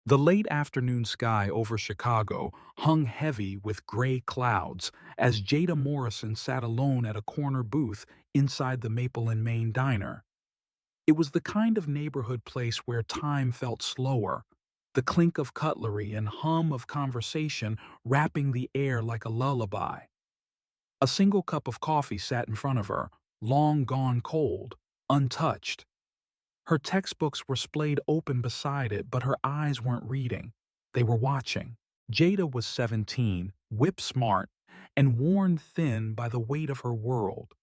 The late afternoon sky over Chicago hung heavy with gray clouds as Jada Morrison sat alone at a corner booth inside the Maple and Main diner. It was the kind of neighborhood place where time felt slower, the clink of cutlery and hum of conversation wrapping the air like a lullaby. A single cup of coffee sat in front of her, long gone cold, untouched. Her textbooks were splayed open beside it, but her eyes weren't reading. They were watching. Jada was 17, whip smart, and worn thin by the weight of her world.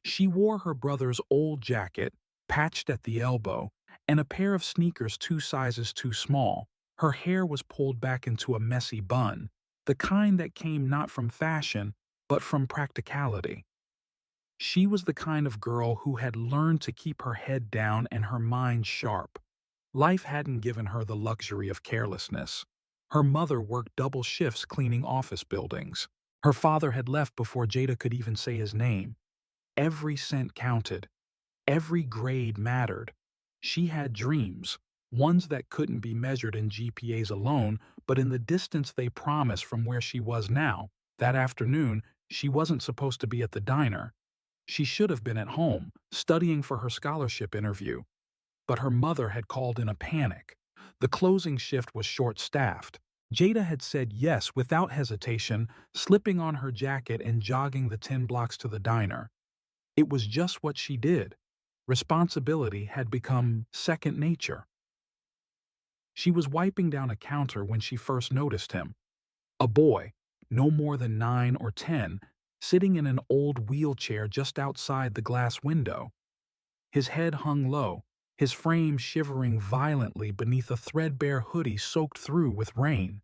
She wore her brother's old jacket, patched at the elbow, and a pair of sneakers 2 sizes too small. Her hair was pulled back into a messy bun, the kind that came not from fashion, but from practicality. She was the kind of girl who had learned to keep her head down and her mind sharp. Life hadn't given her the luxury of carelessness. Her mother worked double shifts cleaning office buildings. Her father had left before Jada could even say his name. Every cent counted. Every grade mattered. She had dreams, ones that couldn't be measured in GPAs alone, but in the distance they promised from where she was now. That afternoon, she wasn't supposed to be at the diner. She should have been at home, studying for her scholarship interview. But her mother had called in a panic. The closing shift was short-staffed. Jada had said yes without hesitation, slipping on her jacket and jogging the 10 blocks to the diner. It was just what she did. Responsibility had become second nature. She was wiping down a counter when she first noticed him. A boy, no more than 9 or 10, sitting in an old wheelchair just outside the glass window. His head hung low, his frame shivering violently beneath a threadbare hoodie soaked through with rain.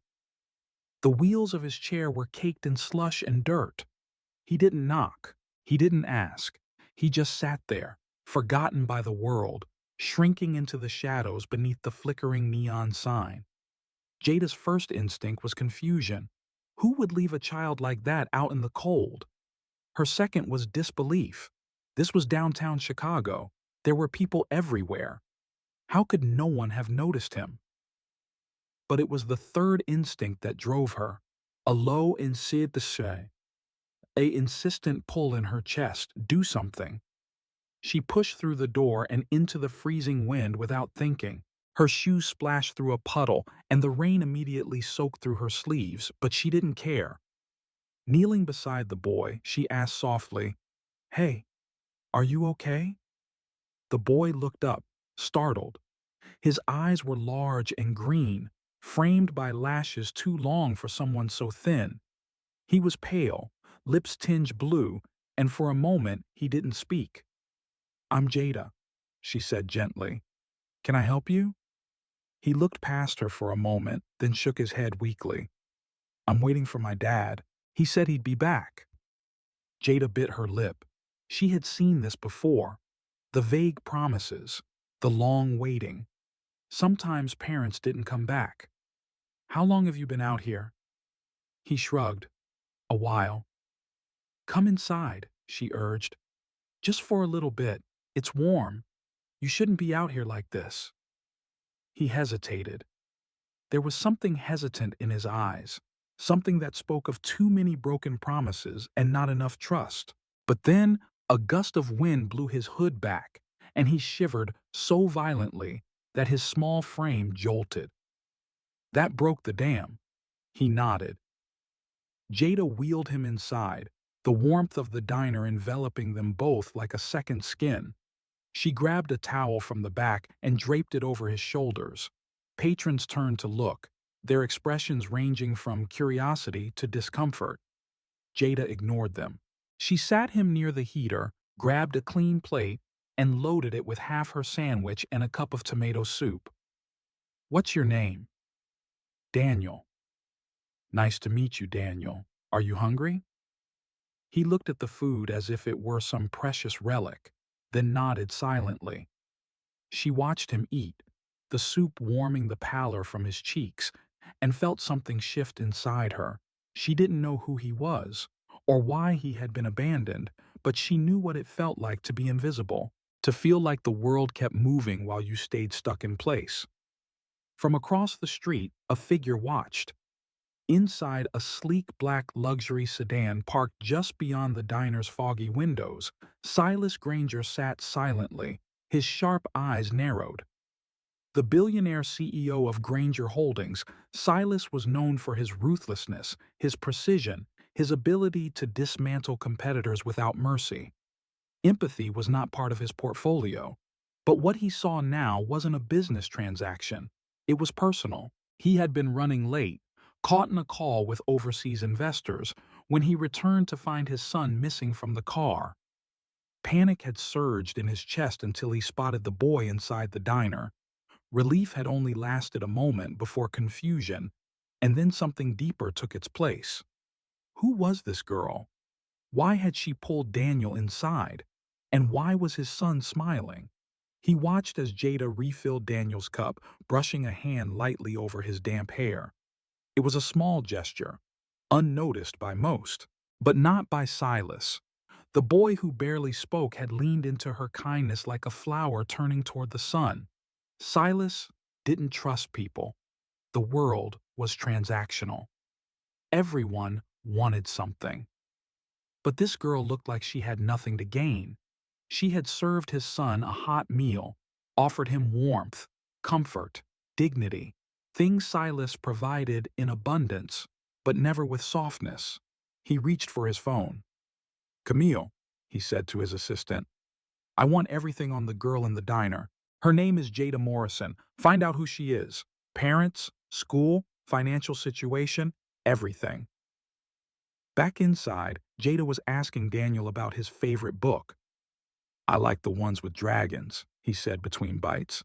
The wheels of his chair were caked in slush and dirt. He didn't knock. He didn't ask. He just sat there, forgotten by the world, shrinking into the shadows beneath the flickering neon sign. Jada's first instinct was confusion. Who would leave a child like that out in the cold? Her second was disbelief. This was downtown Chicago. There were people everywhere. How could no one have noticed him? But it was the third instinct that drove her, a low insistence, a insistent pull in her chest, do something. She pushed through the door and into the freezing wind without thinking. Her shoes splashed through a puddle, and the rain immediately soaked through her sleeves, but she didn't care. Kneeling beside the boy, she asked softly, "Hey, are you okay?" The boy looked up, startled. His eyes were large and green, framed by lashes too long for someone so thin. He was pale, lips tinged blue, and for a moment he didn't speak. "I'm Jada," she said gently. "Can I help you?" He looked past her for a moment, then shook his head weakly. "I'm waiting for my dad. He said he'd be back." Jada bit her lip. She had seen this before. The vague promises, the long waiting. Sometimes parents didn't come back. "How long have you been out here?" He shrugged. "A while." "Come inside," she urged. "Just for a little bit. It's warm. You shouldn't be out here like this." He hesitated. There was something hesitant in his eyes, something that spoke of too many broken promises and not enough trust. But then a gust of wind blew his hood back, and he shivered so violently that his small frame jolted. That broke the dam. He nodded. Jada wheeled him inside, the warmth of the diner enveloping them both like a second skin. She grabbed a towel from the back and draped it over his shoulders. Patrons turned to look, their expressions ranging from curiosity to discomfort. Jada ignored them. She sat him near the heater, grabbed a clean plate, and loaded it with half her sandwich and a cup of tomato soup. "What's your name?" "Daniel." "Nice to meet you, Daniel. Are you hungry?" He looked at the food as if it were some precious relic, then nodded silently. She watched him eat, the soup warming the pallor from his cheeks, and felt something shift inside her. She didn't know who he was, or why he had been abandoned, but she knew what it felt like to be invisible, to feel like the world kept moving while you stayed stuck in place. From across the street, a figure watched. Inside a sleek black luxury sedan parked just beyond the diner's foggy windows, Silas Granger sat silently, his sharp eyes narrowed. The billionaire CEO of Granger Holdings, Silas was known for his ruthlessness, his precision, his ability to dismantle competitors without mercy. Empathy was not part of his portfolio. But what he saw now wasn't a business transaction. It was personal. He had been running late, caught in a call with overseas investors, when he returned to find his son missing from the car. Panic had surged in his chest until he spotted the boy inside the diner. Relief had only lasted a moment before confusion, and then something deeper took its place. Who was this girl? Why had she pulled Daniel inside? And why was his son smiling? He watched as Jada refilled Daniel's cup, brushing a hand lightly over his damp hair. It was a small gesture, unnoticed by most, but not by Silas. The boy who barely spoke had leaned into her kindness like a flower turning toward the sun. Silas didn't trust people. The world was transactional. Everyone wanted something. But this girl looked like she had nothing to gain. She had served his son a hot meal, offered him warmth, comfort, dignity, things Silas provided in abundance, but never with softness. He reached for his phone. "Camille," he said to his assistant, "I want everything on the girl in the diner. Her name is Jada Morrison. Find out who she is. Parents, school, financial situation, everything." Back inside, Jada was asking Daniel about his favorite book. "I like the ones with dragons," he said between bites.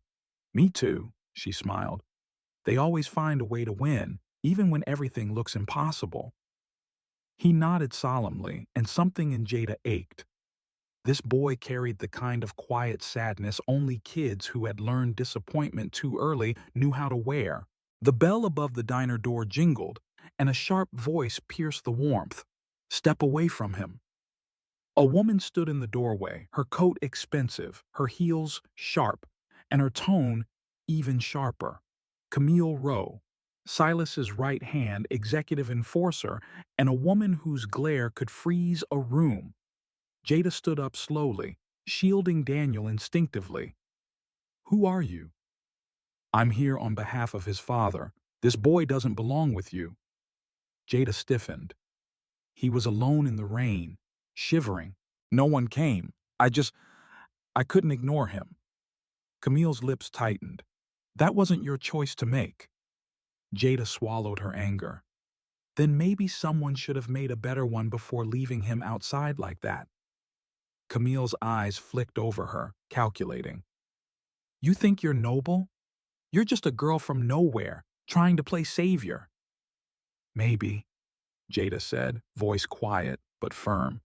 "Me too," she smiled. "They always find a way to win, even when everything looks impossible." He nodded solemnly, and something in Jada ached. This boy carried the kind of quiet sadness only kids who had learned disappointment too early knew how to wear. The bell above the diner door jingled, and a sharp voice pierced the warmth. "Step away from him." A woman stood in the doorway, her coat expensive, her heels sharp, and her tone even sharper. Camille Rowe, Silas's right hand executive enforcer, and a woman whose glare could freeze a room. Jada stood up slowly, shielding Daniel instinctively. "Who are you?" "I'm here on behalf of his father. This boy doesn't belong with you." Jada stiffened. He was alone in the rain, shivering. "No one came. I couldn't ignore him." Camille's lips tightened. "That wasn't your choice to make." Jada swallowed her anger. "Then maybe someone should have made a better one before leaving him outside like that." Camille's eyes flicked over her, calculating. "You think you're noble? You're just a girl from nowhere, trying to play savior." "Maybe," Jada said, voice quiet but firm.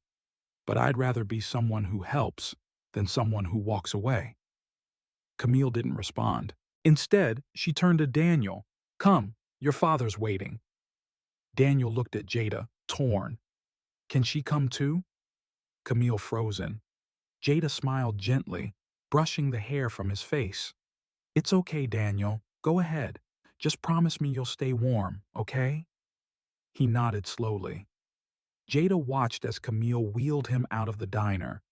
"But I'd rather be someone who helps than someone who walks away." Camille didn't respond. Instead, she turned to Daniel. "Come, your father's waiting." Daniel looked at Jada, torn. "Can she come too?" Camille frozen. Jada smiled gently, brushing the hair from his face. "It's okay, Daniel. Go ahead. Just promise me you'll stay warm, okay?" He nodded slowly. Jada watched as Camille wheeled him out of the diner.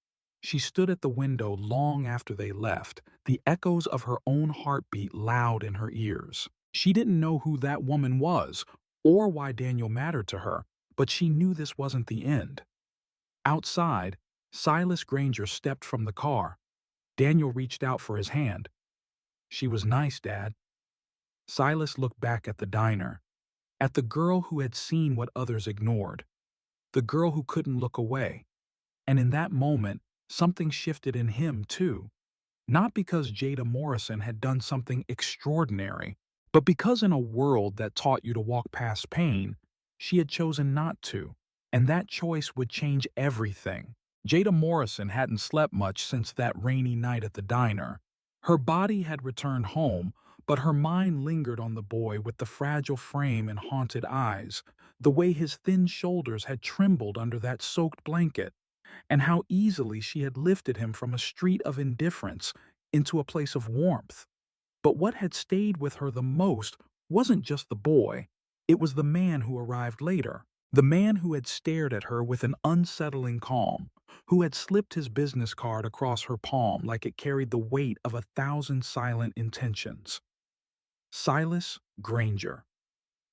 She stood at the window long after they left, the echoes of her own heartbeat loud in her ears. She didn't know who that woman was, or why Daniel mattered to her, but she knew this wasn't the end. Outside, Silas Granger stepped from the car. Daniel reached out for his hand. "She was nice, Dad." Silas looked back at the diner, at the girl who had seen what others ignored, the girl who couldn't look away. And in that moment, something shifted in him, too. Not because Jada Morrison had done something extraordinary, but because in a world that taught you to walk past pain, she had chosen not to. And that choice would change everything. Jada Morrison hadn't slept much since that rainy night at the diner. Her body had returned home, but her mind lingered on the boy with the fragile frame and haunted eyes, the way his thin shoulders had trembled under that soaked blanket, and how easily she had lifted him from a street of indifference into a place of warmth. But what had stayed with her the most wasn't just the boy, it was the man who arrived later. The man who had stared at her with an unsettling calm, who had slipped his business card across her palm like it carried the weight of 1,000 silent intentions. Silas Granger.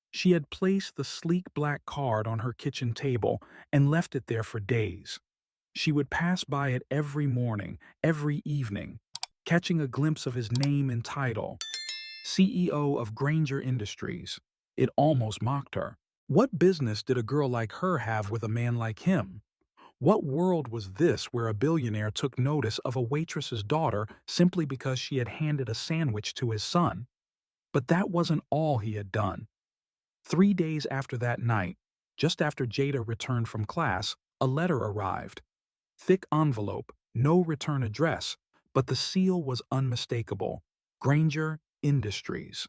She had placed the sleek black card on her kitchen table and left it there for days. She would pass by it every morning, every evening, catching a glimpse of his name and title, CEO of Granger Industries. It almost mocked her. What business did a girl like her have with a man like him? What world was this where a billionaire took notice of a waitress's daughter simply because she had handed a sandwich to his son? But that wasn't all he had done. 3 days after that night, just after Jada returned from class, a letter arrived. Thick envelope, no return address, but the seal was unmistakable. Granger Industries.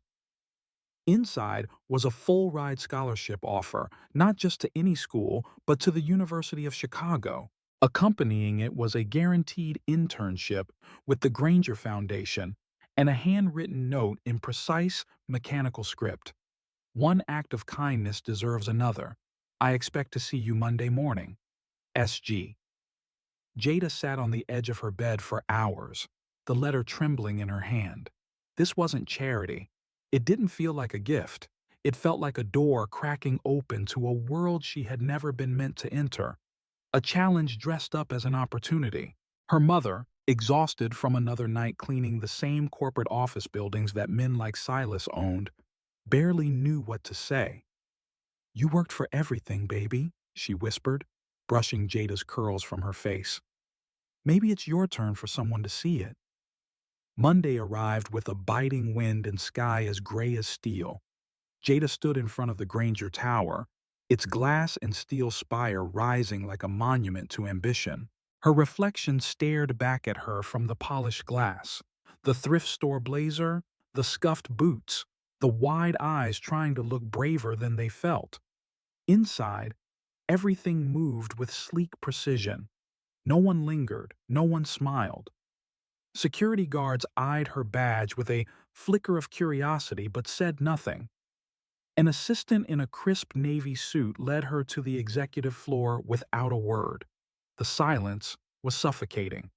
Inside was a full-ride scholarship offer, not just to any school, but to the University of Chicago. Accompanying it was a guaranteed internship with the Granger Foundation and a handwritten note in precise, mechanical script. One act of kindness deserves another. I expect to see you Monday morning. SG. Jada sat on the edge of her bed for hours, the letter trembling in her hand. This wasn't charity. It didn't feel like a gift. It felt like a door cracking open to a world she had never been meant to enter, a challenge dressed up as an opportunity. Her mother, exhausted from another night cleaning the same corporate office buildings that men like Silas owned, barely knew what to say. "You worked for everything, baby," she whispered, brushing Jada's curls from her face. "Maybe it's your turn for someone to see it." Monday arrived with a biting wind and sky as gray as steel. Jada stood in front of the Granger Tower, its glass and steel spire rising like a monument to ambition. Her reflection stared back at her from the polished glass. The thrift store blazer, the scuffed boots, the wide eyes trying to look braver than they felt. Inside, everything moved with sleek precision. No one lingered, no one smiled. Security guards eyed her badge with a flicker of curiosity but said nothing. An assistant in a crisp navy suit led her to the executive floor without a word. The silence was suffocating.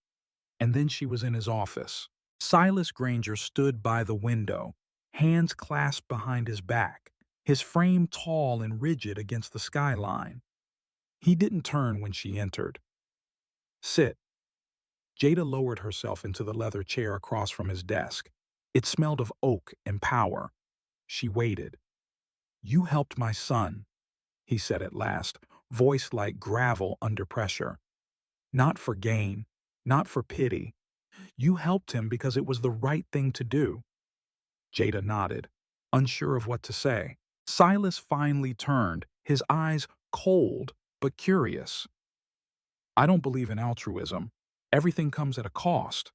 And then she was in his office. Silas Granger stood by the window, hands clasped behind his back, his frame tall and rigid against the skyline. He didn't turn when she entered. "Sit." Jada lowered herself into the leather chair across from his desk. It smelled of oak and power. She waited. "You helped my son," he said at last, voice like gravel under pressure. "Not for gain, not for pity. You helped him because it was the right thing to do." Jada nodded, unsure of what to say. Silas finally turned, his eyes cold but curious. "I don't believe in altruism. Everything comes at a cost."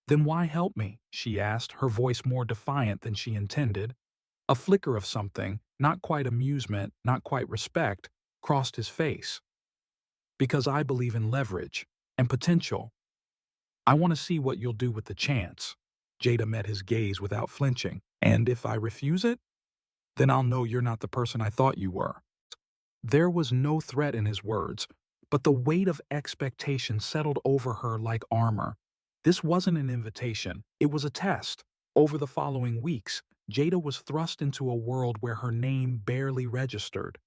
"Then why help me?" she asked, her voice more defiant than she intended. A flicker of something, not quite amusement, not quite respect, crossed his face. "Because I believe in leverage and potential. I want to see what you'll do with the chance." Jada met his gaze without flinching. "And if I refuse it, then I'll know you're not the person I thought you were." There was no threat in his words, but the weight of expectation settled over her like armor. This wasn't an invitation, it was a test. Over the following weeks, Jada was thrust into a world where her name barely registered.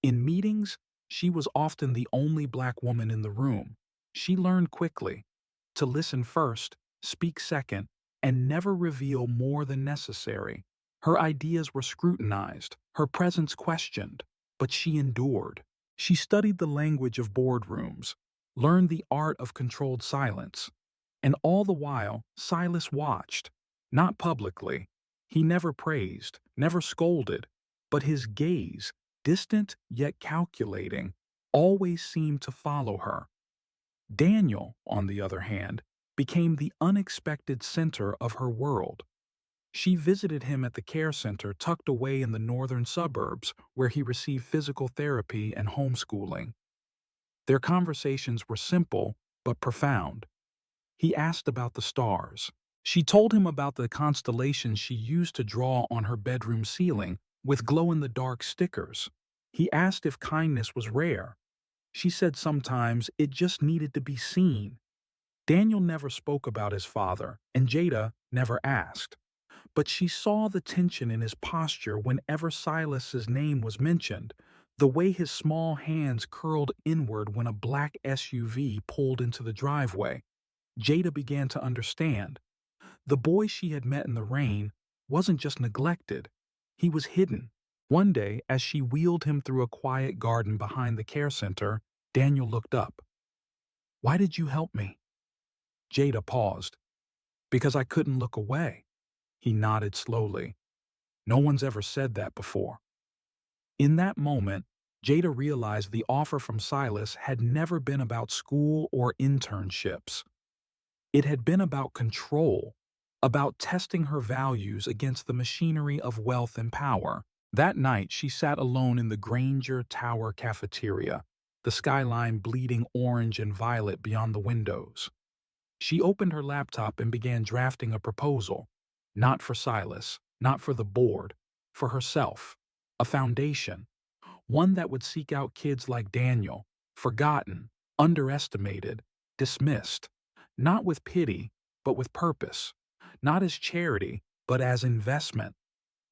In meetings, she was often the only black woman in the room. She learned quickly to listen first, speak second, and never reveal more than necessary. Her ideas were scrutinized, her presence questioned, but she endured. She studied the language of boardrooms, learned the art of controlled silence, and all the while, Silas watched, not publicly. He never praised, never scolded, but his gaze, distant yet calculating, always seemed to follow her. Daniel, on the other hand, became the unexpected center of her world. She visited him at the care center tucked away in the northern suburbs where he received physical therapy and homeschooling. Their conversations were simple but profound. He asked about the stars, She told him about the constellations she used to draw on her bedroom ceiling with glow-in-the-dark stickers. He asked if kindness was rare. She said sometimes it just needed to be seen. Daniel never spoke about his father, and Jada never asked. But she saw the tension in his posture whenever Silas's name was mentioned, the way his small hands curled inward when a black SUV pulled into the driveway. Jada began to understand. The boy she had met in the rain wasn't just neglected, he was hidden. One day, as she wheeled him through a quiet garden behind the care center, Daniel looked up. "Why did you help me?" Jada paused. "Because I couldn't look away." He nodded slowly. "No one's ever said that before." In that moment, Jada realized the offer from Silas had never been about school or internships. It had been about control, about testing her values against the machinery of wealth and power. That night, she sat alone in the Granger Tower cafeteria, the skyline bleeding orange and violet beyond the windows. She opened her laptop and began drafting a proposal, not for Silas, not for the board, for herself, a foundation, one that would seek out kids like Daniel, forgotten, underestimated, dismissed, not with pity, but with purpose, not as charity, but as investment.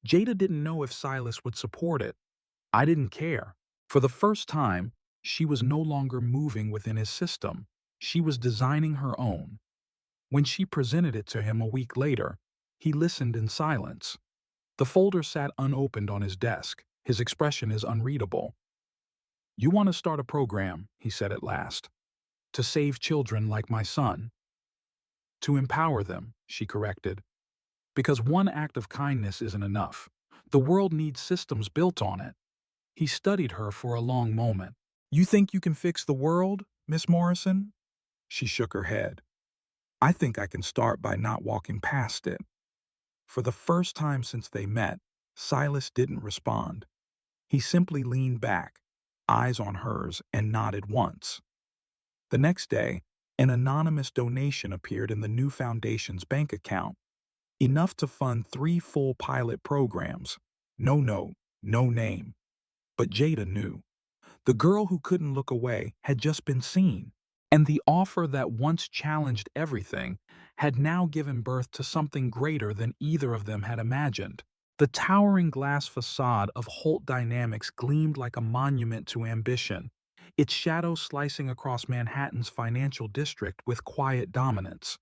Jada didn't know if Silas would support it. I didn't care. For the first time, she was no longer moving within his system. She was designing her own. When she presented it to him a week later, he listened in silence. The folder sat unopened on his desk. His expression is unreadable. "You want to start a program," he said at last, "to save children like my son." "To empower them," she corrected. "Because one act of kindness isn't enough. The world needs systems built on it." He studied her for a long moment. "You think you can fix the world, Miss Morrison?" She shook her head. "I think I can start by not walking past it." For the first time since they met, Silas didn't respond. He simply leaned back, eyes on hers, and nodded once. The next day, an anonymous donation appeared in the new foundation's bank account, enough to fund 3 full pilot programs. No note, no name. But Jada knew. The girl who couldn't look away had just been seen, and the offer that once challenged everything had now given birth to something greater than either of them had imagined. The towering glass facade of Holt Dynamics gleamed like a monument to ambition, its shadow slicing across Manhattan's financial district with quiet dominance.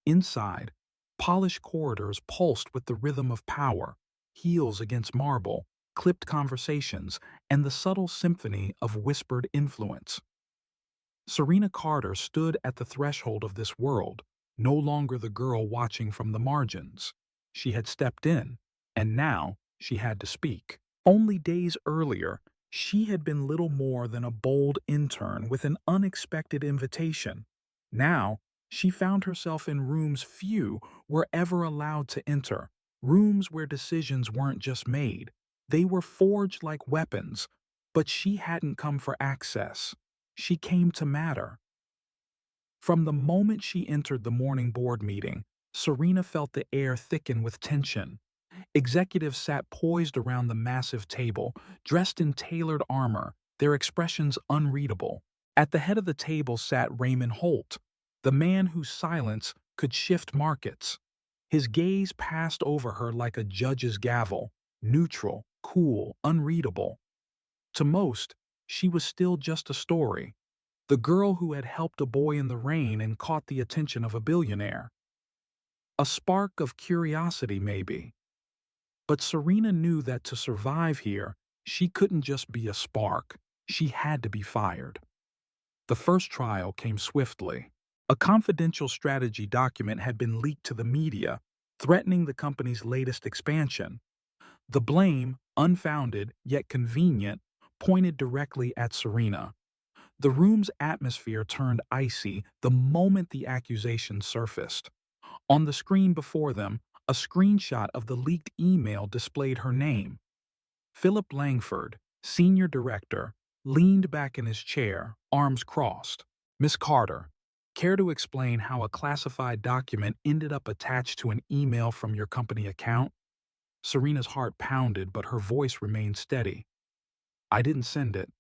Inside, polished corridors pulsed with the rhythm of power, heels against marble, clipped conversations, and the subtle symphony of whispered influence. Serena Carter stood at the threshold of this world, no longer the girl watching from the margins. She had stepped in, and now she had to speak. Only days earlier, she had been little more than a bold intern with an unexpected invitation. Now, she found herself in rooms few were ever allowed to enter, rooms where decisions weren't just made, they were forged like weapons. But she hadn't come for access. She came to matter. From the moment she entered the morning board meeting, Serena felt the air thicken with tension. Executives sat poised around the massive table, dressed in tailored armor, their expressions unreadable. At the head of the table sat Raymond Holt, the man whose silence could shift markets. His gaze passed over her like a judge's gavel, neutral, cool, unreadable. To most, she was still just a story, the girl who had helped a boy in the rain and caught the attention of a billionaire. A spark of curiosity, maybe. But Serena knew that to survive here, she couldn't just be a spark. She had to be fired. The first trial came swiftly. A confidential strategy document had been leaked to the media, threatening the company's latest expansion. The blame, unfounded yet convenient, pointed directly at Serena. The room's atmosphere turned icy the moment the accusation surfaced. On the screen before them, a screenshot of the leaked email displayed her name. Philip Langford, senior director, leaned back in his chair, arms crossed. "Miss Carter, Care to explain how a classified document ended up attached to an email from your company account? Serena's heart pounded, but her voice remained steady. I didn't send it.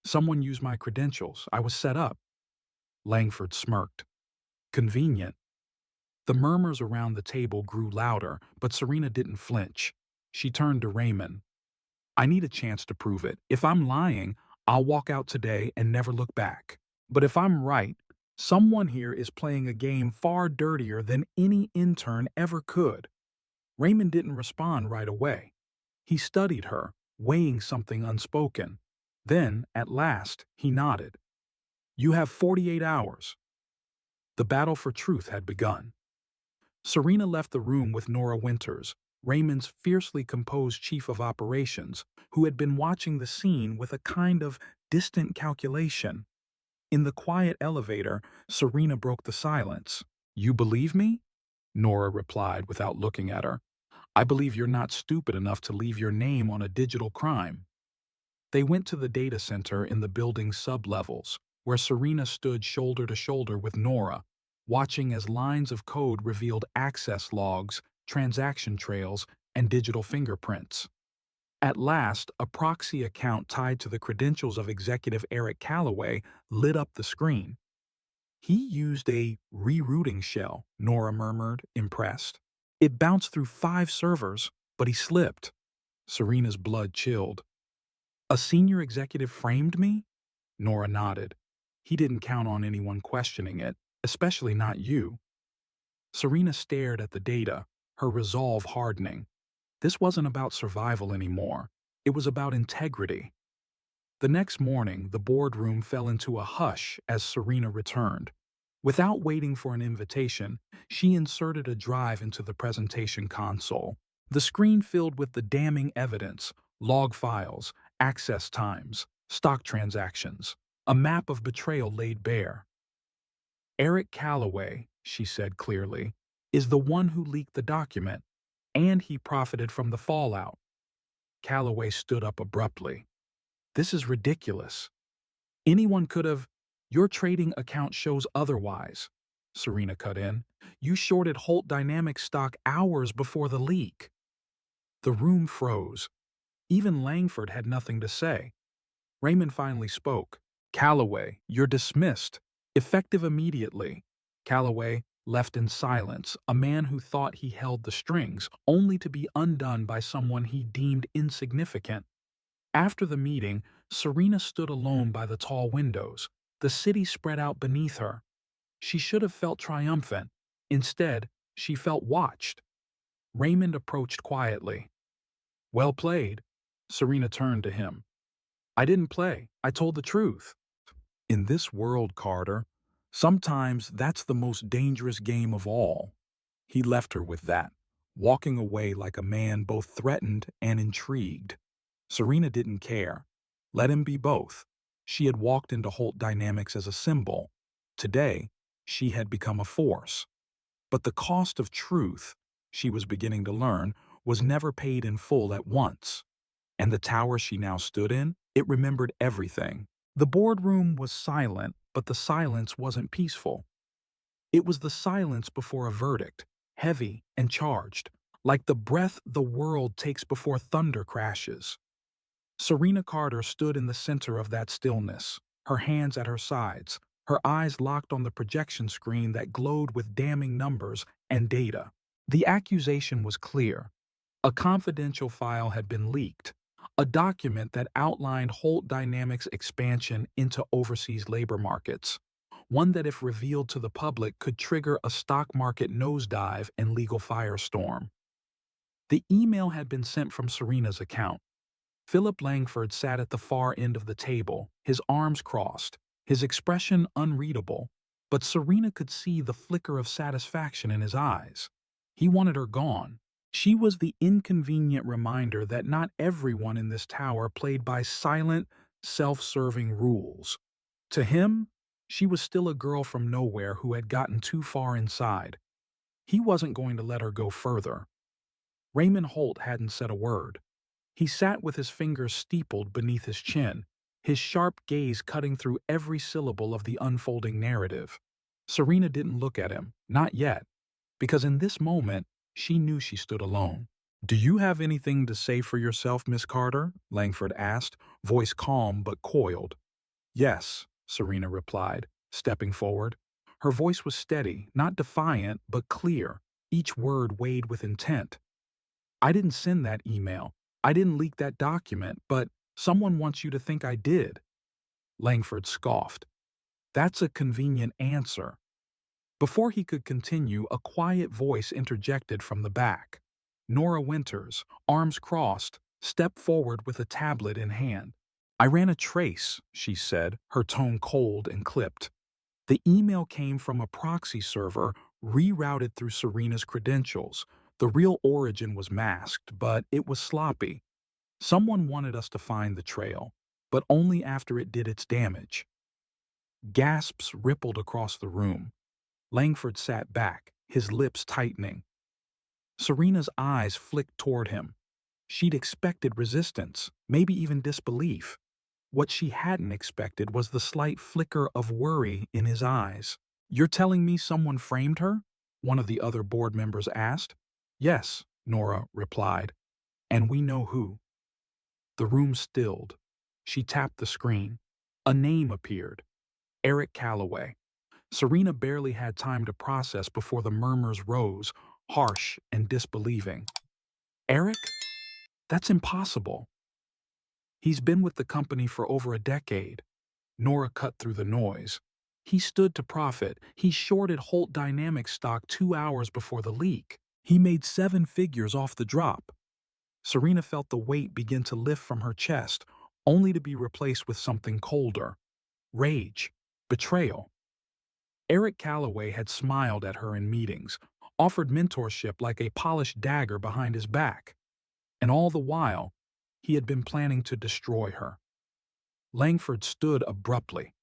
Someone used my credentials. I was set up. Langford smirked. Convenient. The murmurs around the table grew louder, but Serena didn't flinch. She turned to Raymond. I need a chance to prove it. If I'm lying, I'll walk out today and never look back. But if I'm right, someone here is playing a game far dirtier than any intern ever could. Raymond didn't respond right away. He studied her, weighing something unspoken. Then, at last, he nodded. You have 48 hours. The battle for truth had begun. Serena left the room with Nora Winters, Raymond's fiercely composed chief of operations, who had been watching the scene with a kind of distant calculation. In the quiet elevator, Serena broke the silence. You believe me? Nora replied without looking at her. I believe you're not stupid enough to leave your name on a digital crime. They went to the data center in the building's sublevels, where Serena stood shoulder to shoulder with Nora, watching as lines of code revealed access logs, transaction trails, and digital fingerprints. At last, a proxy account tied to the credentials of Executive Eric Calloway lit up the screen. He used a rerouting shell, Nora murmured, impressed. It bounced through 5 servers, but he slipped. Serena's blood chilled. A senior executive framed me? Nora nodded. He didn't count on anyone questioning it, especially not you. Serena stared at the data, her resolve hardening. This wasn't about survival anymore. It was about integrity. The next morning, the boardroom fell into a hush as Serena returned. Without waiting for an invitation, she inserted a drive into the presentation console. The screen filled with the damning evidence, log files, access times, stock transactions, a map of betrayal laid bare. Eric Calloway, she said clearly, is the one who leaked the document, and he profited from the fallout. Calloway stood up abruptly. This is ridiculous. Anyone could have. Your trading account shows otherwise, Serena cut in. You shorted Holt Dynamics stock hours before the leak. The room froze. Even Langford had nothing to say. Raymond finally spoke. Calloway, you're dismissed. Effective immediately. Calloway, left in silence, a man who thought he held the strings, only to be undone by someone he deemed insignificant. After the meeting, Serena stood alone by the tall windows. The city spread out beneath her. She should have felt triumphant. Instead, she felt watched. Raymond approached quietly. Well played. Serena turned to him. I didn't play. I told the truth. In this world, Carter, sometimes that's the most dangerous game of all. He left her with that, walking away like a man both threatened and intrigued. Serena didn't care. Let him be both. She had walked into Holt Dynamics as a symbol. Today, she had become a force. But the cost of truth, she was beginning to learn, was never paid in full at once. And the tower she now stood in, it remembered everything. The boardroom was silent, but the silence wasn't peaceful. It was the silence before a verdict, heavy and charged, like the breath the world takes before thunder crashes. Serena Carter stood in the center of that stillness, her hands at her sides, her eyes locked on the projection screen that glowed with damning numbers and data. The accusation was clear. A confidential file had been leaked, a document that outlined Holt Dynamics' expansion into overseas labor markets, one that if revealed to the public could trigger a stock market nosedive and legal firestorm. The email had been sent from Serena's account. Philip Langford sat at the far end of the table, his arms crossed, his expression unreadable, but Serena could see the flicker of satisfaction in his eyes. He wanted her gone. She was the inconvenient reminder that not everyone in this tower played by silent, self-serving rules. To him, she was still a girl from nowhere who had gotten too far inside. He wasn't going to let her go further. Raymond Holt hadn't said a word. He sat with his fingers steepled beneath his chin, his sharp gaze cutting through every syllable of the unfolding narrative. Serena didn't look at him, not yet, because in this moment, she knew she stood alone. "Do you have anything to say for yourself, Miss Carter?" Langford asked, voice calm but coiled. "Yes," Serena replied, stepping forward. Her voice was steady, not defiant, but clear, each word weighed with intent. "I didn't send that email. I didn't leak that document, but someone wants you to think I did." Langford scoffed. "That's a convenient answer." Before he could continue, a quiet voice interjected from the back. Nora Winters, arms crossed, stepped forward with a tablet in hand. "I ran a trace," she said, her tone cold and clipped. The email came from a proxy server rerouted through Serena's credentials. The real origin was masked, but it was sloppy. Someone wanted us to find the trail, but only after it did its damage. Gasps rippled across the room. Langford sat back, his lips tightening. Serena's eyes flicked toward him. She'd expected resistance, maybe even disbelief. What she hadn't expected was the slight flicker of worry in his eyes. "You're telling me someone framed her?" one of the other board members asked. "Yes," Nora replied, "and we know who." The room stilled. She tapped the screen. A name appeared. Eric Calloway. Serena barely had time to process before the murmurs rose, harsh and disbelieving. "Eric? That's impossible. He's been with the company for over a decade." Nora cut through the noise. "He stood to profit. He shorted Holt Dynamics stock 2 hours before the leak. He made 7 figures off the drop." Serena felt the weight begin to lift from her chest, only to be replaced with something colder. Rage. Betrayal. Eric Calloway had smiled at her in meetings, offered mentorship like a polished dagger behind his back. And all the while, he had been planning to destroy her. Langford stood abruptly.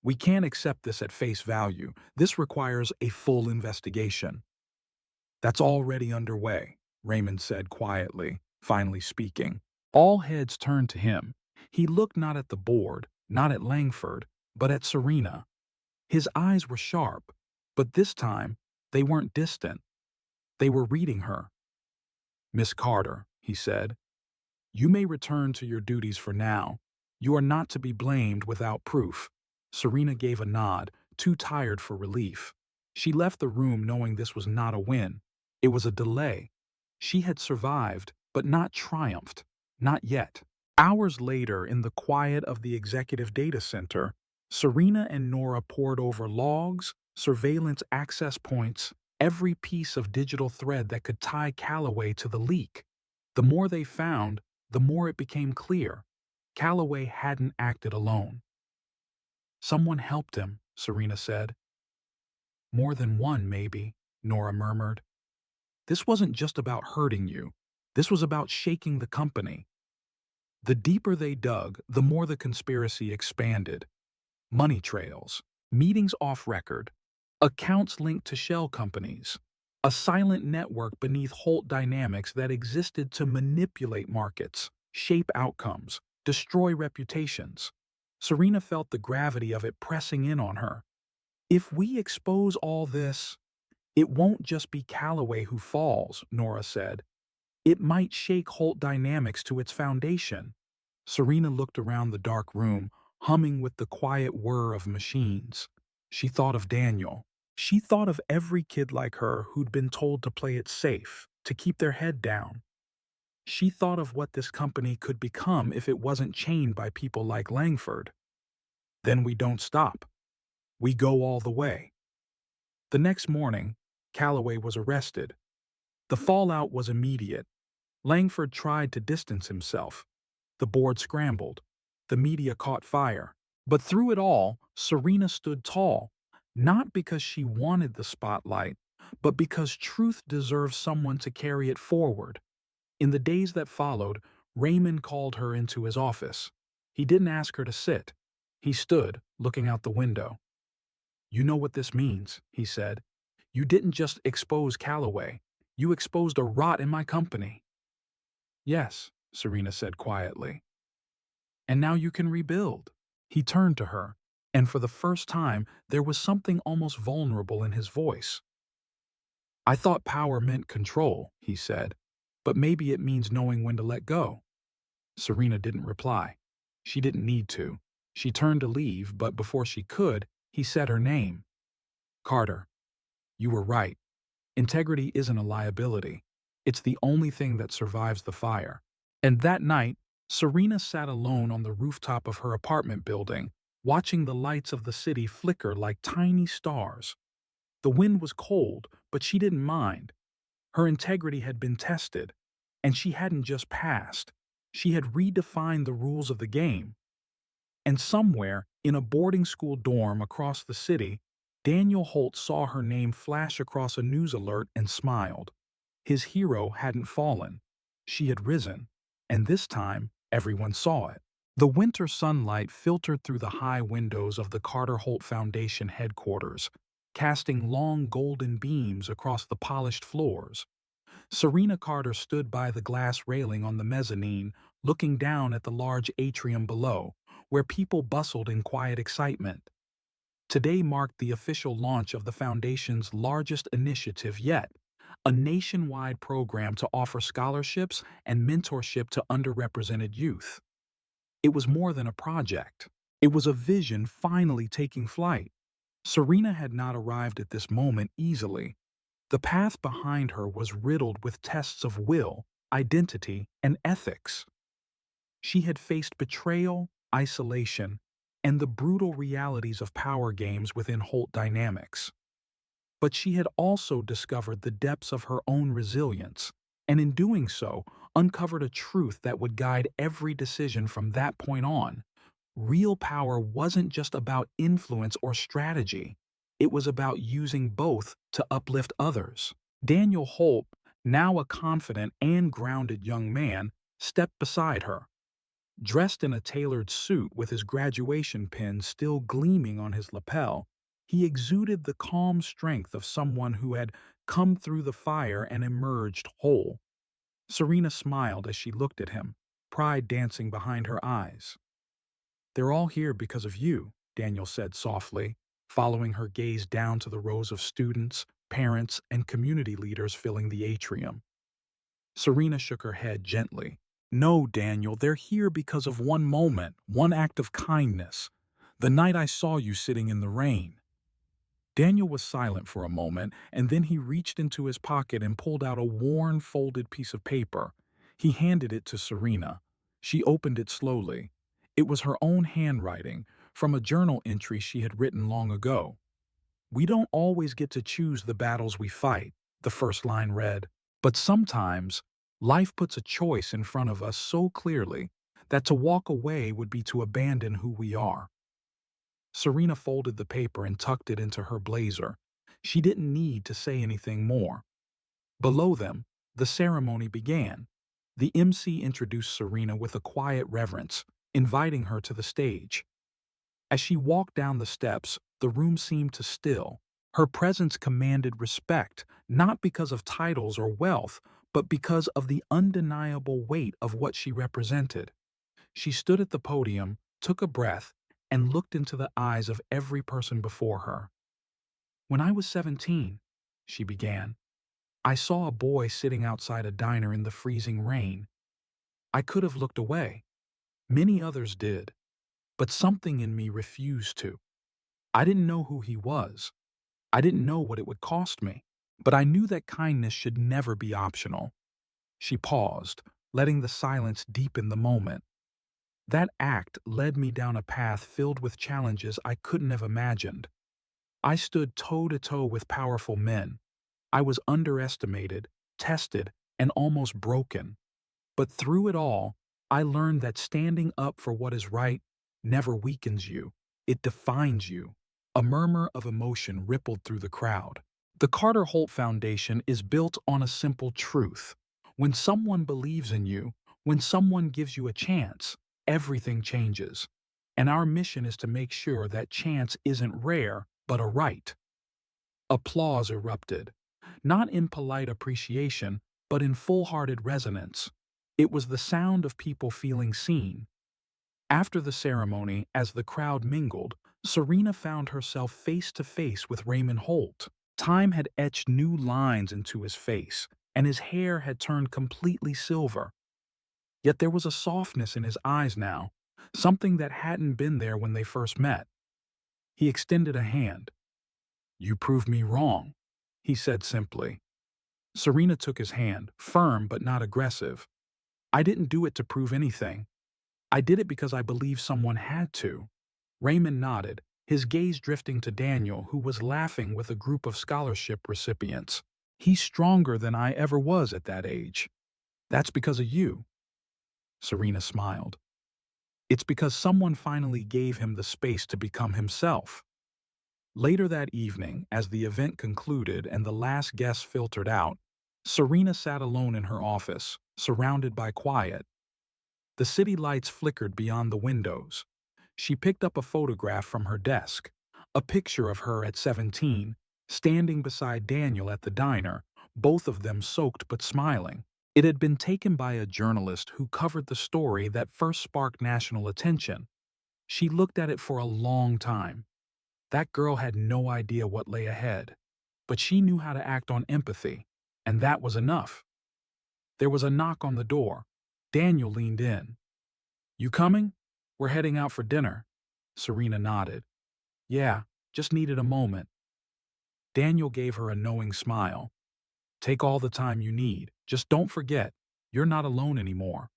"We can't accept this at face value. This requires a full investigation." "That's already underway," Raymond said quietly, finally speaking. All heads turned to him. He looked not at the board, not at Langford, but at Serena. His eyes were sharp, but this time they weren't distant. They were reading her. "Miss Carter," he said, "you may return to your duties for now. You are not to be blamed without proof." Serena gave a nod, too tired for relief. She left the room knowing this was not a win. It was a delay. She had survived, but not triumphed. Not yet. Hours later, in the quiet of the executive data center, Serena and Nora pored over logs, surveillance access points, every piece of digital thread that could tie Calloway to the leak. The more they found, the more it became clear. Calloway hadn't acted alone. "Someone helped him," Serena said. "More than one, maybe," Nora murmured. "This wasn't just about hurting you. This was about shaking the company." The deeper they dug, the more the conspiracy expanded. Money trails, meetings off record, accounts linked to shell companies, a silent network beneath Holt Dynamics that existed to manipulate markets, shape outcomes, destroy reputations. Serena felt the gravity of it pressing in on her. "If we expose all this, it won't just be Calloway who falls," Nora said. "It might shake Holt Dynamics to its foundation." Serena looked around the dark room, humming with the quiet whir of machines. She thought of Daniel. She thought of every kid like her who'd been told to play it safe, to keep their head down. She thought of what this company could become if it wasn't chained by people like Langford. Then we don't stop. We go all the way. The next morning, Calloway was arrested. The fallout was immediate. Langford tried to distance himself. The board scrambled. The media caught fire. But through it all, Serena stood tall, not because she wanted the spotlight, but because truth deserves someone to carry it forward. In the days that followed, Raymond called her into his office. He didn't ask her to sit. He stood, looking out the window. "You know what this means," he said. "You didn't just expose Calloway. You exposed a rot in my company." "Yes," Serena said quietly. "And now you can rebuild." He turned to her. and for the first time, there was something almost vulnerable in his voice. "I thought power meant control," he said, "but maybe it means knowing when to let go." Serena didn't reply. She didn't need to. She turned to leave, but before she could, he said her name. "Carter, you were right. Integrity isn't a liability. It's the only thing that survives the fire." And that night, Serena sat alone on the rooftop of her apartment building, watching the lights of the city flicker like tiny stars. The wind was cold, but she didn't mind. Her integrity had been tested, and she hadn't just passed. She had redefined the rules of the game. And somewhere, in a boarding school dorm across the city, Daniel Holt saw her name flash across a news alert and smiled. His hero hadn't fallen. She had risen. And this time, everyone saw it. The winter sunlight filtered through the high windows of the Carter Holt Foundation headquarters, casting long golden beams across the polished floors. Serena Carter stood by the glass railing on the mezzanine, looking down at the large atrium below, where people bustled in quiet excitement. Today marked the official launch of the Foundation's largest initiative yet, a nationwide program to offer scholarships and mentorship to underrepresented youth. It was more than a project. It was a vision finally taking flight. Serena had not arrived at this moment easily. The path behind her was riddled with tests of will, identity, and ethics. She had faced betrayal, isolation, and the brutal realities of power games within Holt Dynamics. But she had also discovered the depths of her own resilience, and in doing so, uncovered a truth that would guide every decision from that point on. Real power wasn't just about influence or strategy. It was about using both to uplift others. Daniel Holt, now a confident and grounded young man, stepped beside her. Dressed in a tailored suit with his graduation pin still gleaming on his lapel, he exuded the calm strength of someone who had come through the fire and emerged whole. Serena smiled as she looked at him, pride dancing behind her eyes. "They're all here because of you," Daniel said softly, following her gaze down to the rows of students, parents, and community leaders filling the atrium. Serena shook her head gently. "No, Daniel, they're here because of one moment, one act of kindness. The night I saw you sitting in the rain." Daniel was silent for a moment, and then he reached into his pocket and pulled out a worn, folded piece of paper. He handed it to Serena. She opened it slowly. It was her own handwriting, from a journal entry she had written long ago. "We don't always get to choose the battles we fight," the first line read, "but sometimes life puts a choice in front of us so clearly that to walk away would be to abandon who we are." Serena folded the paper and tucked it into her blazer. She didn't need to say anything more. Below them, the ceremony began. The MC introduced Serena with a quiet reverence, inviting her to the stage. As she walked down the steps, the room seemed to still. Her presence commanded respect, not because of titles or wealth, but because of the undeniable weight of what she represented. She stood at the podium, took a breath, and looked into the eyes of every person before her. "When I was 17," she began, "I saw a boy sitting outside a diner in the freezing rain. I could have looked away. Many others did. But something in me refused to. I didn't know who he was. I didn't know what it would cost me. But I knew that kindness should never be optional." She paused, letting the silence deepen the moment. "That act led me down a path filled with challenges I couldn't have imagined. I stood toe-to-toe with powerful men. I was underestimated, tested, and almost broken. But through it all, I learned that standing up for what is right never weakens you. It defines you." A murmur of emotion rippled through the crowd. The Carter Holt Foundation is built on a simple truth. When someone believes in you, when someone gives you a chance, everything changes. And our mission is to make sure that chance isn't rare, but a right. Applause erupted, not in polite appreciation, but in full-hearted resonance. It was the sound of people feeling seen. After the ceremony, as the crowd mingled, Serena found herself face to face with Raymond Holt. Time had etched new lines into his face, and his hair had turned completely silver. Yet there was a softness in his eyes now, something that hadn't been there when they first met. He extended a hand. "You proved me wrong," he said simply. Serena took his hand, firm but not aggressive. "I didn't do it to prove anything. I did it because I believed someone had to." Raymond nodded, his gaze drifting to Daniel, who was laughing with a group of scholarship recipients. "He's stronger than I ever was at that age. That's because of you." Serena smiled. "It's because someone finally gave him the space to become himself." Later that evening, as the event concluded and the last guests filtered out, Serena sat alone in her office, surrounded by quiet. The city lights flickered beyond the windows. She picked up a photograph from her desk, a picture of her at 17, standing beside Daniel at the diner, both of them soaked but smiling. It had been taken by a journalist who covered the story that first sparked national attention. She looked at it for a long time. That girl had no idea what lay ahead, but she knew how to act on empathy, and that was enough. There was a knock on the door. Daniel leaned in. "You coming? We're heading out for dinner." Serena nodded. "Yeah, just needed a moment." Daniel gave her a knowing smile. "Take all the time you need. Just don't forget, you're not alone anymore."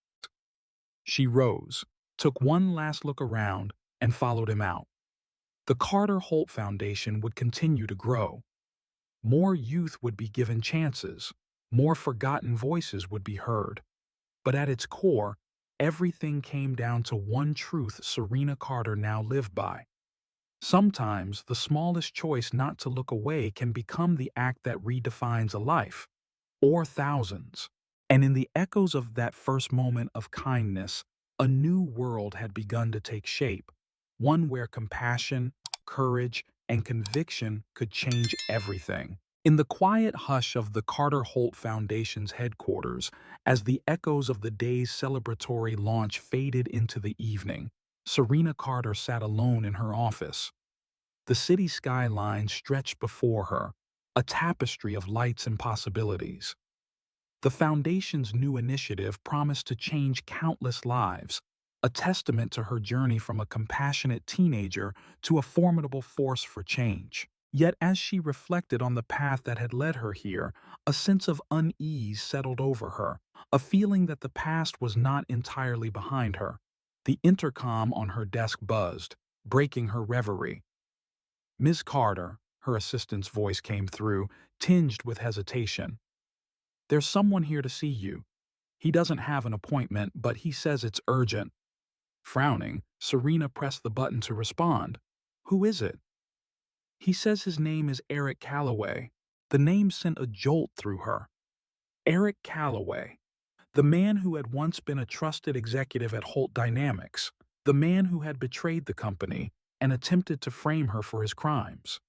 She rose, took one last look around, and followed him out. The Carter Holt Foundation would continue to grow. More youth would be given chances. More forgotten voices would be heard. But at its core, everything came down to one truth Serena Carter now lived by. Sometimes the smallest choice not to look away can become the act that redefines a life, or thousands. And in the echoes of that first moment of kindness, a new world had begun to take shape, one where compassion, courage, and conviction could change everything. In the quiet hush of the Carter Holt Foundation's headquarters, as the echoes of the day's celebratory launch faded into the evening, Serena Carter sat alone in her office. The city skyline stretched before her, a tapestry of lights and possibilities. The Foundation's new initiative promised to change countless lives, a testament to her journey from a compassionate teenager to a formidable force for change. Yet as she reflected on the path that had led her here, a sense of unease settled over her, a feeling that the past was not entirely behind her. The intercom on her desk buzzed, breaking her reverie. "Ms. Carter," her assistant's voice came through, tinged with hesitation. "There's someone here to see you. He doesn't have an appointment, but he says it's urgent." Frowning, Serena pressed the button to respond. "Who is it?" "He says his name is Eric Calloway." The name sent a jolt through her. Eric Calloway, the man who had once been a trusted executive at Holt Dynamics, the man who had betrayed the company and attempted to frame her for his crimes.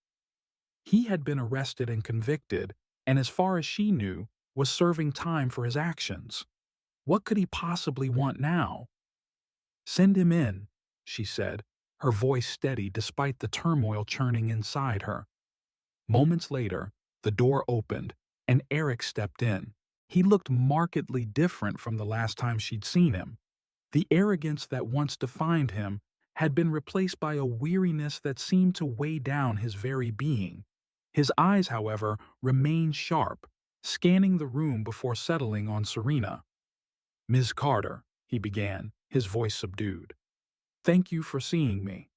He had been arrested and convicted, and as far as she knew, was serving time for his actions. What could he possibly want now? "Send him in," she said, her voice steady despite the turmoil churning inside her. Moments later, the door opened, and Eric stepped in. He looked markedly different from the last time she'd seen him. The arrogance that once defined him had been replaced by a weariness that seemed to weigh down his very being. His eyes, however, remained sharp, scanning the room before settling on Serena. "Ms. Carter," he began, his voice subdued. "Thank you for seeing me."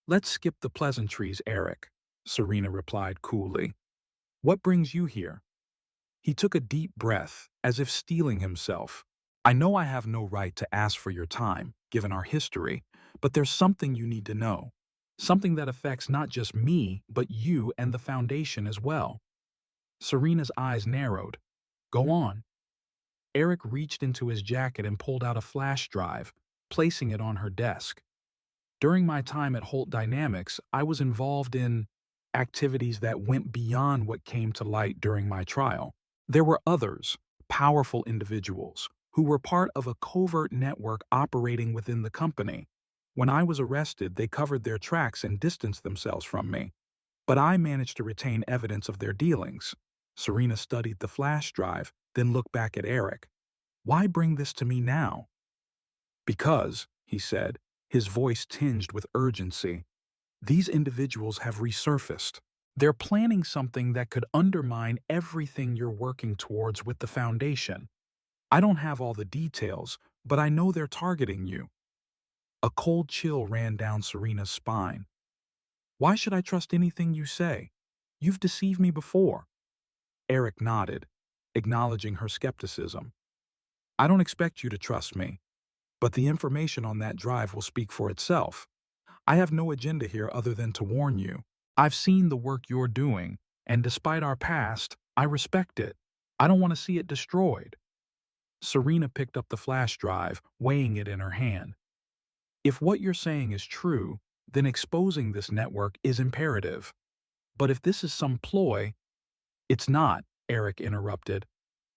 "Let's skip the pleasantries, Eric," Serena replied coolly. "What brings you here?" He took a deep breath, as if steeling himself. "I know I have no right to ask for your time, given our history, but there's something you need to know. Something that affects not just me, but you and the Foundation as well." Serena's eyes narrowed. "Go on." Eric reached into his jacket and pulled out a flash drive, placing it on her desk. "During my time at Holt Dynamics, I was involved in activities that went beyond what came to light during my trial. There were others, powerful individuals, who were part of a covert network operating within the company. When I was arrested, they covered their tracks and distanced themselves from me. But I managed to retain evidence of their dealings. Serena studied the flash drive, then looked back at Eric. Why bring this to me now? Because, he said, his voice tinged with urgency, these individuals have resurfaced. They're planning something that could undermine everything you're working towards with the foundation. I don't have all the details, but I know they're targeting you. A cold chill ran down Serena's spine. Why should I trust anything you say? You've deceived me before. Eric nodded, acknowledging her skepticism. I don't expect you to trust me, but the information on that drive will speak for itself. I have no agenda here other than to warn you. I've seen the work you're doing, and despite our past, I respect it. I don't want to see it destroyed. Serena picked up the flash drive, weighing it in her hand. If what you're saying is true, then exposing this network is imperative. But if this is some ploy, it's not, Eric interrupted.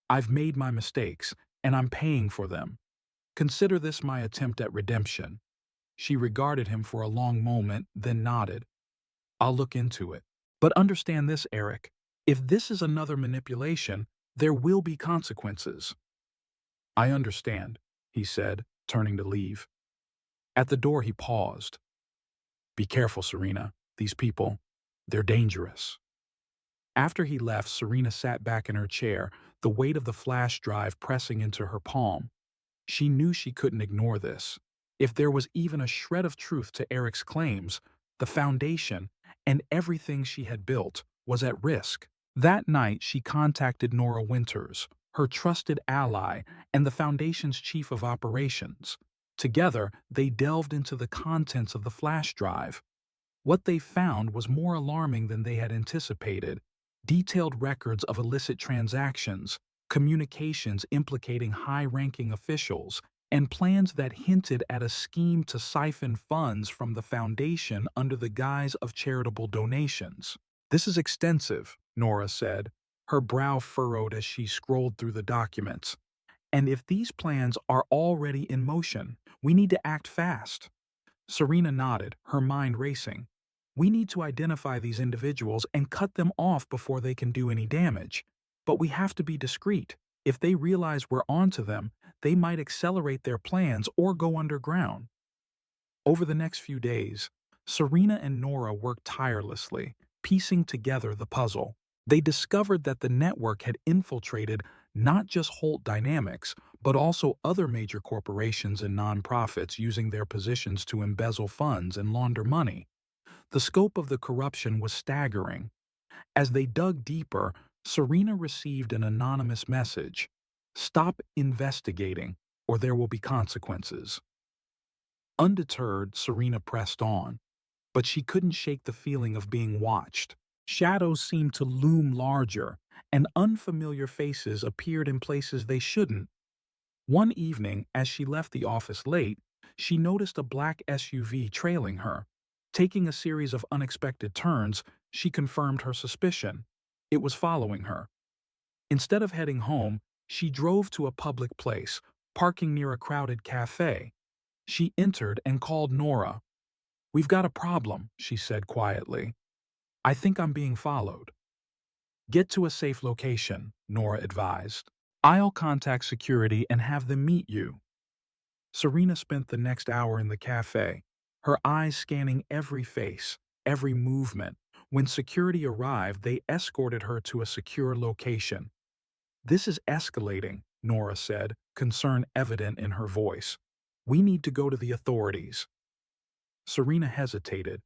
I've made my mistakes, and I'm paying for them. Consider this my attempt at redemption. She regarded him for a long moment, then nodded. I'll look into it. But understand this, Eric. If this is another manipulation, there will be consequences. I understand, he said, turning to leave. At the door, he paused. Be careful, Serena. These people, they're dangerous. After he left, Serena sat back in her chair, the weight of the flash drive pressing into her palm. She knew she couldn't ignore this. If there was even a shred of truth to Eric's claims, the foundation and everything she had built was at risk. That night, she contacted Nora Winters, her trusted ally and the foundation's chief of operations. Together, they delved into the contents of the flash drive. What they found was more alarming than they had anticipated. Detailed records of illicit transactions, communications implicating high-ranking officials, and plans that hinted at a scheme to siphon funds from the foundation under the guise of charitable donations. This is extensive, Nora said, her brow furrowed as she scrolled through the documents. And if these plans are already in motion, we need to act fast. Serena nodded, her mind racing. We need to identify these individuals and cut them off before they can do any damage. But we have to be discreet. If they realize we're onto them, they might accelerate their plans or go underground. Over the next few days, Serena and Nora worked tirelessly, piecing together the puzzle. They discovered that the network had infiltrated not just Holt Dynamics, but also other major corporations and nonprofits using their positions to embezzle funds and launder money. The scope of the corruption was staggering. As they dug deeper, Serena received an anonymous message. Stop investigating, or there will be consequences. Undeterred, Serena pressed on, but she couldn't shake the feeling of being watched. Shadows seemed to loom larger, and unfamiliar faces appeared in places they shouldn't. One evening, as she left the office late, she noticed a black SUV trailing her. Taking a series of unexpected turns, she confirmed her suspicion. It was following her. Instead of heading home, she drove to a public place, parking near a crowded cafe. She entered and called Nora. We've got a problem, she said quietly. I think I'm being followed. Get to a safe location, Nora advised. I'll contact security and have them meet you. Serena spent the next hour in the cafe, her eyes scanning every face, every movement. When security arrived, they escorted her to a secure location. This is escalating, Nora said, concern evident in her voice. We need to go to the authorities. Serena hesitated.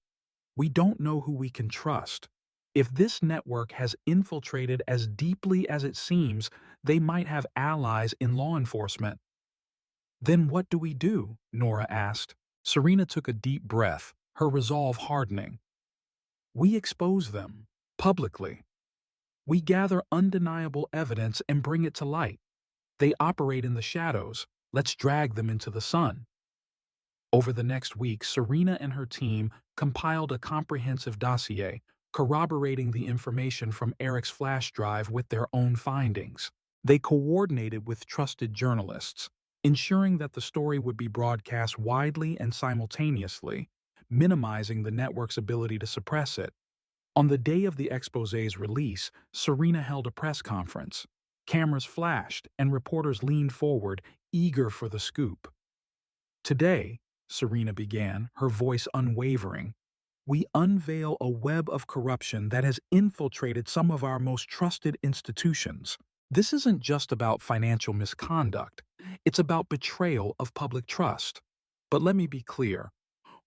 We don't know who we can trust. If this network has infiltrated as deeply as it seems, they might have allies in law enforcement. Then what do we do? Nora asked. Serena took a deep breath, her resolve hardening. We expose them, publicly. We gather undeniable evidence and bring it to light. They operate in the shadows. Let's drag them into the sun. Over the next week, Serena and her team compiled a comprehensive dossier, corroborating the information from Eric's flash drive with their own findings. They coordinated with trusted journalists, ensuring that the story would be broadcast widely and simultaneously, minimizing the network's ability to suppress it. On the day of the exposé's release, Serena held a press conference. Cameras flashed, and reporters leaned forward, eager for the scoop. Today, Serena began, her voice unwavering, we unveil a web of corruption that has infiltrated some of our most trusted institutions. This isn't just about financial misconduct, it's about betrayal of public trust. But let me be clear,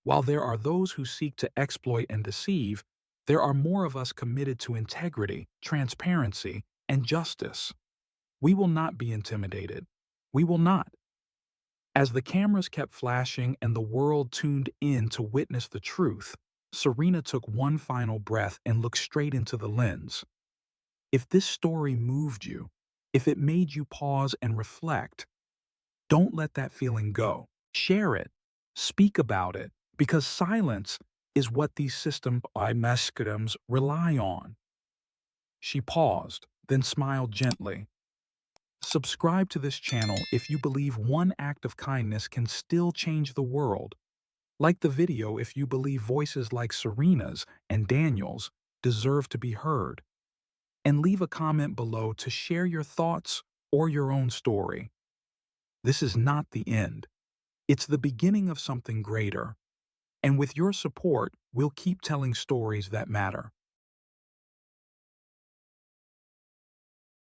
while there are those who seek to exploit and deceive, there are more of us committed to integrity, transparency, and justice. We will not be intimidated. We will not. As the cameras kept flashing and the world tuned in to witness the truth, Serena took one final breath and looked straight into the lens. If this story moved you, if it made you pause and reflect, don't let that feeling go. Share it. Speak about it, because silence is what these system mechanisms rely on. She paused, then smiled gently. Subscribe to this channel if you believe one act of kindness can still change the world. Like the video if you believe voices like Serena's and Daniel's deserve to be heard. And leave a comment below to share your thoughts or your own story. This is not the end. It's the beginning of something greater. And with your support, we'll keep telling stories that matter.